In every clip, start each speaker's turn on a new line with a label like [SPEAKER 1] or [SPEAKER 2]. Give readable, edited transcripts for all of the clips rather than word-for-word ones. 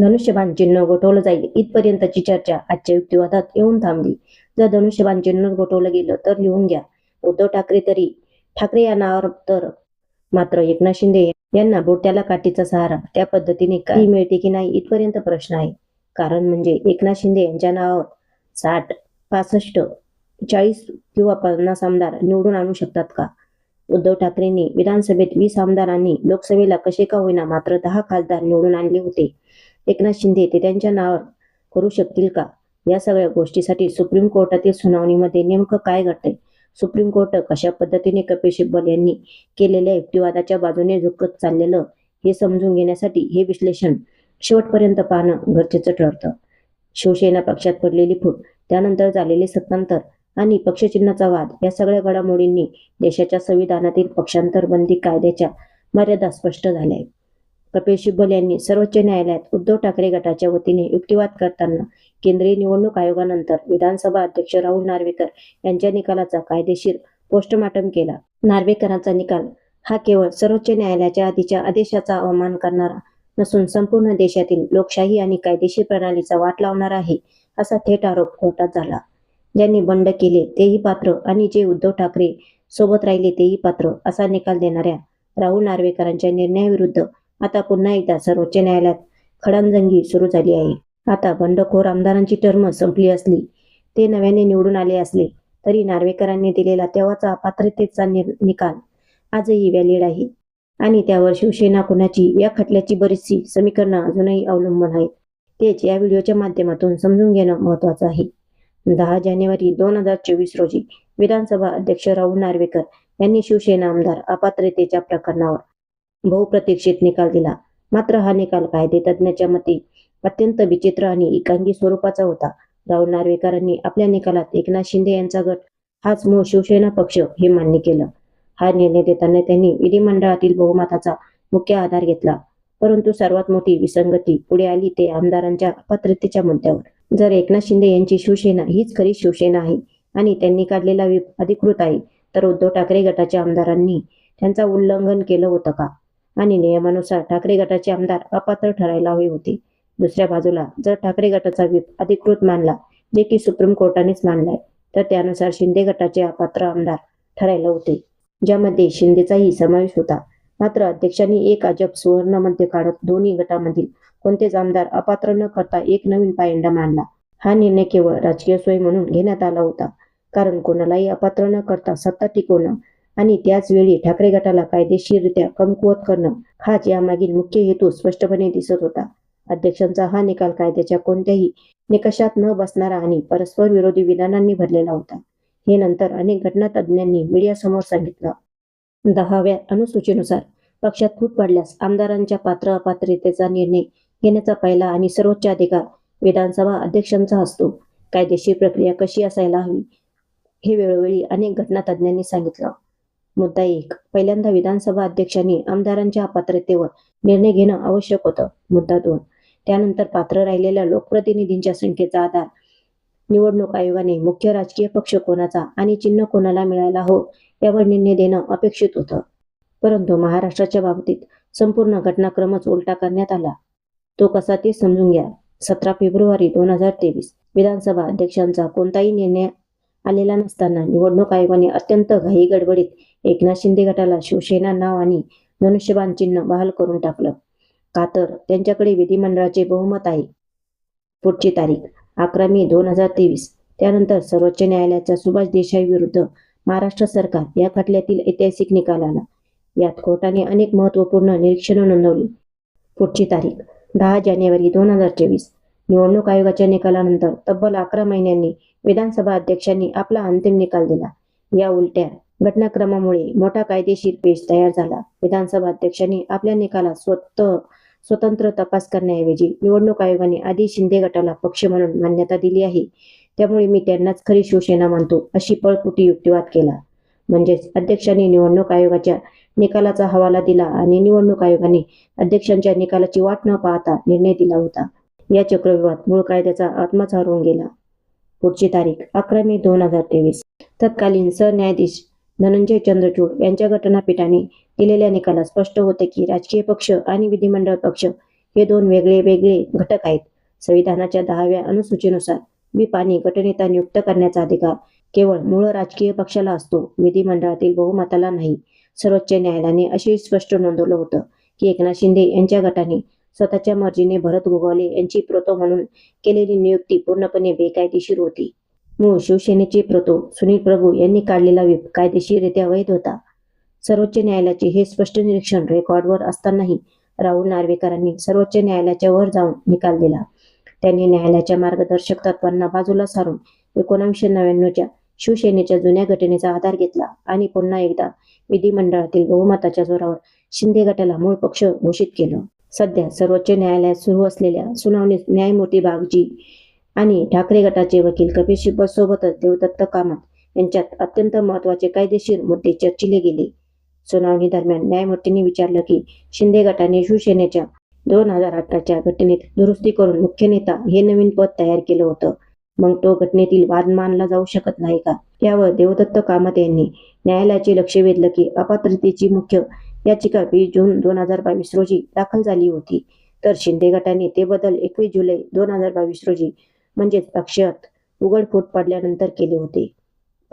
[SPEAKER 1] धनुष्यबाण चिन्ह गोठवलं जाईल इथपर्यंतची चर्चा आजच्या युक्तिवादात येऊन थांबली. जर धनुष्यबाण चिन्ह गोठवलं गेलं तर लिहून घ्या उद्धव ठाकरे ठाकरे या नावावर तर मात्र एकनाथ शिंदे यांना बोट्याला काठीचा सहारा त्या पद्धतीने काही मिळते की नाही इथपर्यंत प्रश्न आहे. कारण म्हणजे एकनाथ शिंदे यांच्या नावावर 60, 65, 40 किंवा 50 आमदार निवडून आणू शकतात का? उद्धव ठाकरेंनी विधानसभेत 20 आमदार आणि लोकसभेला कसे का होईना मात्र 10 खासदार निवडून आणले होते. एकनाथ शिंदे ते त्यांच्या नावावर करू शकतील का? या सगळ्या गोष्टीसाठी सुप्रीम कोर्टातील सुनावणीमध्ये नेमकं काय घडतंय? सुप्रीम कोर्ट कशा पद्धतीने कपिल सिब्बल यांनी केलेल्या युक्तिवादाच्या बाजूने झुकत चाललेलं हे समजून घेण्यासाठी हे विश्लेषण शेवटपर्यंत पाहणं गरजेचं ठरतं. शिवसेना पक्षात पडलेली फूट, त्यानंतर झालेले सत्तांतर आणि पक्षचिन्हाचा वाद या सगळ्या घडामोडींनी देशाच्या संविधानातील पक्षांतर बंदी कायद्याच्या मर्यादा स्पष्ट झाल्या आहेत. कपिल सिब्बल यांनी सर्वोच्च न्यायालयात उद्धव ठाकरे गटाच्या वतीने युक्तिवाद करताना केंद्रीय निवडणूक आयोगानंतर विधानसभा अध्यक्ष राहुल नार्वेकर यांच्या निकालाचा कायदेशीर पोस्टमार्टम केला. नार्वेकरांचा निकाल हा केवळ सर्वोच्च न्यायालयाच्या आधीच्या आदेशाचा अवमान करणारा नसून संपूर्ण देशातील लोकशाही आणि कायदेशीर प्रणालीचा वाट लावणारा आहे असा थेट आरोप कोर्टात झाला. ज्यांनी बंड केले तेही पात्र आणि जे उद्धव ठाकरे सोबत राहिले तेही पात्र असा निकाल देणाऱ्या राहुल नार्वेकरांच्या निर्णयाविरुद्ध आता पुन्हा एकदा सर्वोच्च न्यायालयात खडाजंगी सुरू झाली आहे. आता बंडखोर आमदारांची टर्म संपली असली, ते नव्याने निवडून आले असले तरी नार्वेकरांनी दिलेला तेव्हाचा अपात्रतेचा निकाल आजही व्हॅलिड आहे आणि त्यावर शिवसेना कुणाची या खटल्याची बरीचशी समीकरणं अजूनही अवलंबून आहेत. तेच या व्हिडिओच्या माध्यमातून समजून घेणं महत्त्वाचं आहे. 10 जानेवारी 2024 रोजी विधानसभा अध्यक्ष राहुल नार्वेकर यांनी शिवसेना आमदार अपात्रतेच्या प्रकरणावर बहुप्रतीक्षित निकाल दिला. मात्र हा निकाल कायदेतज्ञांच्या मते अत्यंत विचित्र आणि एकांगी स्वरूपाचा होता. राहुल नार्वेकरांनी आपल्या निकालात एकनाथ शिंदे यांचा गट हाच मूळ शिवसेना पक्ष हे मान्य केलं. हा निर्णय देताना त्यांनी विधिमंडळातील बहुमताचा मुख्य आधार घेतला. परंतु सर्वात मोठी विसंगती पुढे आली ते आमदारांच्या अपात्रतेच्या मुद्द्यावर. जर एकनाथ शिंदे यांची शिवसेना हीच खरी शिवसेना आहे आणि त्यांनी काढलेला व्हीप अधिकृत आहे तर उद्धव ठाकरे गटाच्या आमदारांनी त्यांचा उल्लंघन केलं होतं का? आणि नियमानुसार ठाकरे गटाचे आमदार अपात्र ठरायला हवे होते. दुसऱ्या बाजूला जर ठाकरे गटाचा व्हीप अधिकृत मानला, जे की सुप्रीम कोर्टानेच मानलाय, तर त्यानुसार शिंदे गटाचे अपात्र आमदार ठरायला होते, ज्यामध्ये शिंदेचाही समावेश होता. मात्र अध्यक्षांनी एक अजब सुवर्ण मध्य काढत दोन्ही गटामधील कोणतेच आमदार अपात्र न करता एक नवीन पायंडा मांडला. हा निर्णय केवळ राजकीय सोय म्हणून घेण्यात आला होता, कारण कोणालाही अपात्र न करता सत्ता टिकवणं आणि त्याच वेळी ठाकरे गटाला कायदेशीररित्या कमकुवत करणं हाच यामागील मुख्य हेतू स्पष्टपणे दिसत होता. अध्यक्षांचा हा निकाल कायद्याच्या कोणत्याही निकषात न बसणारा आणि परस्पर विरोधी विधानांनी भरलेला होता. हे नंतर अनेक घटनातज्ञांनी मीडियासमोर सांगितलं. 10व्या अनुसूचीनुसार पक्षात फूट पडल्यास आमदारांच्या पात्र अपात्रतेचा निर्णय घेण्याचा पहिला आणि सर्वोच्च अधिकार विधानसभा अध्यक्षांचा असतो. कायदेशीर प्रक्रिया कशी असायला हवी हे वेळोवेळी अनेक घटनातज्ञांनी सांगितलं. मुद्दा 1. पहिल्यांदा विधानसभा अध्यक्षांनी आमदारांच्या अपात्रतेवर निर्णय घेणं आवश्यक होतं. मुद्दा 2. त्यानंतर पात्र राहिलेल्या लोकप्रतिनिधींच्या संख्येचा आधार निवडणूक आयोगाने मुख्य राजकीय पक्ष कोणाचा आणि चिन्ह कोणाला मिळायला हवं यावर निर्णय देणं अपेक्षित होतं. परंतु महाराष्ट्राच्या बाबतीत संपूर्ण घटनाक्रमच उलटा करण्यात आला. तो कसा ते समजून घ्या. 17 फेब्रुवारी 2023 विधानसभा अध्यक्षांचा कोणताही निर्णय आलेला नसताना निवडणूक आयोगाने अत्यंत घाई गडबडीत एकनाथ शिंदे गटाला शिवसेना नाव आणि धनुष्यबाण चिन्ह बहाल करून टाकलं. का तर त्यांच्याकडे विधिमंडळाचे बहुमत आहे. पुढची तारीख 11 मे 2023. त्यानंतर सर्वोच्च न्यायालयाचा सुभाष देसाई विरुद्ध महाराष्ट्र सरकार या खटल्यातील ऐतिहासिक निकाल आला. यात कोर्टाने अनेक महत्त्वपूर्ण निरीक्षणं नोंदवली. पुढची तारीख 10 जानेवारी 2024. निवडणूक आयोगाच्या निकालानंतर तब्बल 11 महिन्यांनी विधानसभा अध्यक्षांनी आपला अंतिम निकाल दिला. या उलट्या घटनाक्रमामुळे मोठा कायदेशीर पेच तयार झाला. विधानसभा अध्यक्षांनी आपल्या निकालात स्वतंत्र तपास करण्याऐवजी निवडणूक आयोगाने आधी शिंदे गटाला पक्ष म्हणून मान्यता दिली आहे, त्यामुळे मी त्यांनाच खरी शिवसेना मानतो अशी पळपुटी युक्तिवाद केला. म्हणजेच अध्यक्षांनी निवडणूक आयोगाच्या निकालाचा हवाला दिला आणि निवडणूक आयोगाने अध्यक्षांच्या निकालाची वाट न पाहता निर्णय दिला होता. या चक्रव्यूहात मूळ कायद्याचा आत्माच हरवून गेला. पुढची तारीख 11 मे 2023. तत्कालीन सरन्यायाधीश धनंजय चंद्रचूड यांच्या घटनापीठाने दिलेल्या निकालात स्पष्ट होते की राजकीय पक्ष आणि विधिमंडळ पक्ष हे दोन वेगळे वेगळे घटक आहेत. संविधानाच्या 10व्या अनुसूचीनुसार व्हीप आणि गटनेता नियुक्त करण्याचा अधिकार केवळ मूळ राजकीय पक्षाला असतो, विधिमंडळातील बहुमताला नाही. सर्वोच्च न्यायालयाने असे स्पष्ट नोंदवलं होतं की एकनाथ शिंदे यांच्या गटाने स्वतःच्या मर्जीने भरत गोगावले यांची प्रोतो म्हणून केलेली नियुक्ती पूर्णपणे बेकायदेशीर होती. मूळ शिवसेनेचे प्रोतो सुनील प्रभू यांनी काढलेला व्हीप कायदेशीररित्या वैध होता. सर्वोच्च न्यायालयाचे हे स्पष्ट निरीक्षण रेकॉर्डवर असतानाही राहुल नार्वेकरांनी सर्वोच्च न्यायालयाच्या वर जाऊन निकाल दिला. त्यांनी न्यायालयाच्या मार्गदर्शक तत्वांना बाजूला सारून 1999च्या शिवसेनेच्या जुन्या घटनेचा आधार घेतला आणि पुन्हा एकदा विधिमंडळातील बहुमताच्या जोरावर शिंदे गटाला मूळ पक्ष घोषित केलं. सध्या सर्वोच्च न्यायालयात सुरू असलेल्या सुनावणीत न्यायमूर्ती बागची आणि ठाकरे गटाचे वकील कपिल सिब्बल सोबतच देवदत्त कामत यांच्यात अत्यंत महत्त्वाचे कायदेशीर मुद्दे चर्चिले गेले. सुनावणी दरम्यान न्यायमूर्तींनी विचारलं की शिंदे गटाने शिवसेनेच्या 2018च्या घटनेत दुरुस्ती करून मुख्य नेता हे नवीन पद तयार केलं होतं, मग तो घटनेतील वाद मानला जाऊ शकत नाही का? यावर देवदत्त कामत यांनी न्यायालयाचे लक्ष वेधलं की अपात्रतेची मुख्य याचिका 20 जून 2022 रोजी दाखल झाली होती, तर शिंदे गटाने ते बदल 21 जुलै 2022 रोजी म्हणजेच पक्षात उघडफूट पडल्यानंतर केले होते.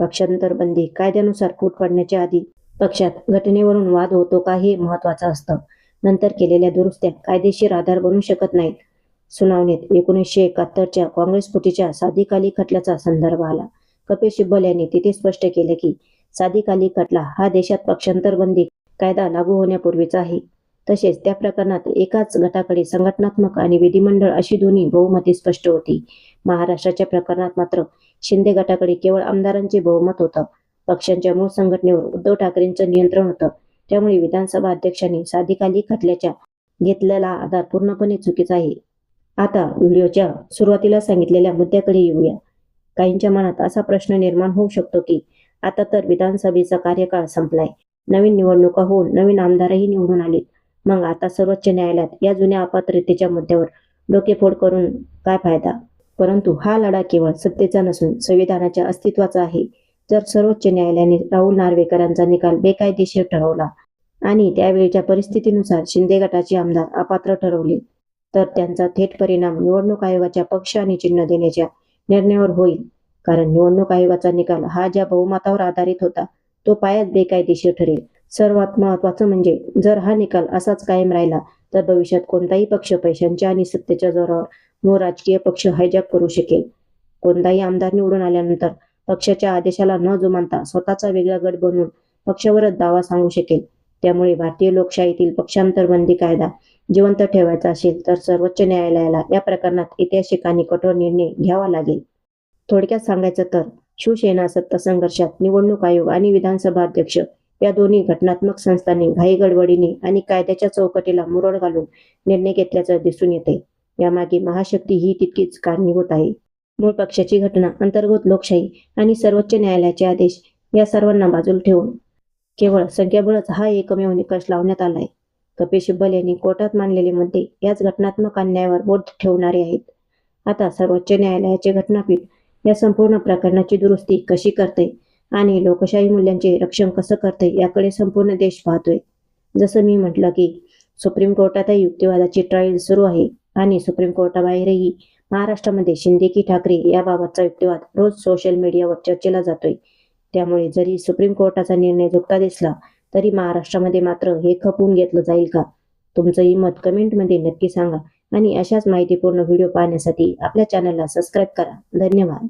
[SPEAKER 1] पक्षांतर बंदी कायद्यानुसार फूट पडण्याच्या आधी पक्षात घटनेवरून वाद होतो का हे महत्त्वाचं असतं. नंतर केलेल्या दुरुस्त्या कायदेशीर आधार बनू शकत नाहीत. सुनावणीत 1971च्या काँग्रेस फुटीच्या सादिक अली खटल्याचा संदर्भ आला. कपिल सिब्बल यांनी तिथे स्पष्ट केले की सादिक अली खटला हा देशात पक्षांतर बंदी कायदा लागू होण्यापूर्वीचा आहे. तसेच त्या प्रकरणात एकाच गटाकडे संघटनात्मक आणि विधिमंडळ अशी दोन्ही बहुमते स्पष्ट होती. महाराष्ट्राच्या प्रकरणात मात्र शिंदे गटाकडे केवळ आमदारांचे बहुमत होतं. पक्षांच्या मूळ संघटनेवर उद्धव ठाकरेंचं नियंत्रण होतं. त्यामुळे विधानसभा अध्यक्षांनी सादिक अली खटल्याच्या घेतलेला आधार पूर्णपणे चुकीचा आहे. आता व्हिडिओच्या सुरुवातीला सांगितलेल्या मुद्द्याकडे येऊया. काहींच्या मनात असा प्रश्न निर्माण होऊ शकतो की आता तर विधानसभेचा कार्यकाळ संपलाय, नवीन निवडणुका होऊन नवीन आमदारही निवडून आलेत, मग आता सर्वोच्च न्यायालयात या जुन्या अपात्रतेच्या मुद्द्यावर डोकेफोड करून काय फायदा? परंतु हा लढा केवळ सत्तेचा नसून संविधानाच्या अस्तित्वाचा आहे. जर सर्वोच्च न्यायालयाने राहुल नार्वेकरांचा निकाल बेकायदेशीर ठरवला आणि त्यावेळच्या परिस्थितीनुसार शिंदे गटाचे आमदार अपात्र ठरवले, तर त्यांचा थेट परिणाम निवडणूक आयोगाच्या पक्ष आणि चिन्ह देण्याच्या निर्णयावर होईल. कारण निवडणूक आयोगाचा निकाल हा ज्या बहुमतावर आधारित होता तो पायाच बेकायदेशीर ठरेल. सर्वात महत्त्वाचं म्हणजे जर हा निकाल असाच कायम राहिला तर भविष्यात कोणताही पक्ष पैशांच्या आणि सत्तेच्या जोरावर मूळ राजकीय पक्ष हायजॅक करू शकेल. कोणताही आमदार निवडून आल्यानंतर पक्षाच्या आदेशाला न जुमानता स्वतःचा वेगळा गट बनवून पक्षावरच दावा सांगू शकेल. त्यामुळे भारतीय लोकशाहीतील पक्षांतर बंदी कायदा जिवंत ठेवायचा असेल तर सर्वोच्च न्यायालयाला या प्रकरणात ऐतिहासिक आणि कठोर निर्णय घ्यावा लागेल. थोडक्यात सांगायचं तर शिवसेना सत्ता संघर्षात निवडणूक आयोग आणि विधानसभा अध्यक्ष या दोन्ही घटनात्मक संस्थांनी घाई गडबडीने आणि कायद्याच्या चौकटीला मुरड घालून निर्णय घेतल्याचं दिसून येते. यामागे महाशक्ती ही तितकीच कारणीभूत आहे. मूळ पक्षाची घटना, अंतर्गत लोकशाही आणि सर्वोच्च न्यायालयाचे आदेश या सर्वांना बाजूला ठेवून केवळ संख्याबळच हा एकमेव निकष लावण्यात आलाय. कपिल सिब्बल यांनी कोर्टात मांडलेले मुद्दे याच घटनात्मक अन्यायावर बोट ठेवणारे आहेत. आता सर्वोच्च न्यायालयाचे घटनापीठ या संपूर्ण प्रकरणाची दुरुस्ती कशी करते आणि लोकशाही मूल्यांचे रक्षण कसं करते याकडे संपूर्ण देश पाहतोय. जसं मी म्हटलं की सुप्रीम कोर्टातही युक्तिवादाची ट्रायल सुरू आहे आणि सुप्रीम कोर्टाबाहेरही महाराष्ट्रामध्ये शिंदे की ठाकरे याबाबतचा युक्तिवाद रोज सोशल मीडियावर चर्चेला जातोय. त्यामुळे जरी सुप्रीम कोर्टाचा निर्णय झुकता दिसला तरी महाराष्ट्रामध्ये मात्र हे खपवून घेतलं जाईल का? तुमचंही मत कमेंटमध्ये नक्की सांगा आणि अशाच माहितीपूर्ण व्हिडिओ पाहण्यासाठी आपल्या चॅनलला सबस्क्राईब करा. धन्यवाद.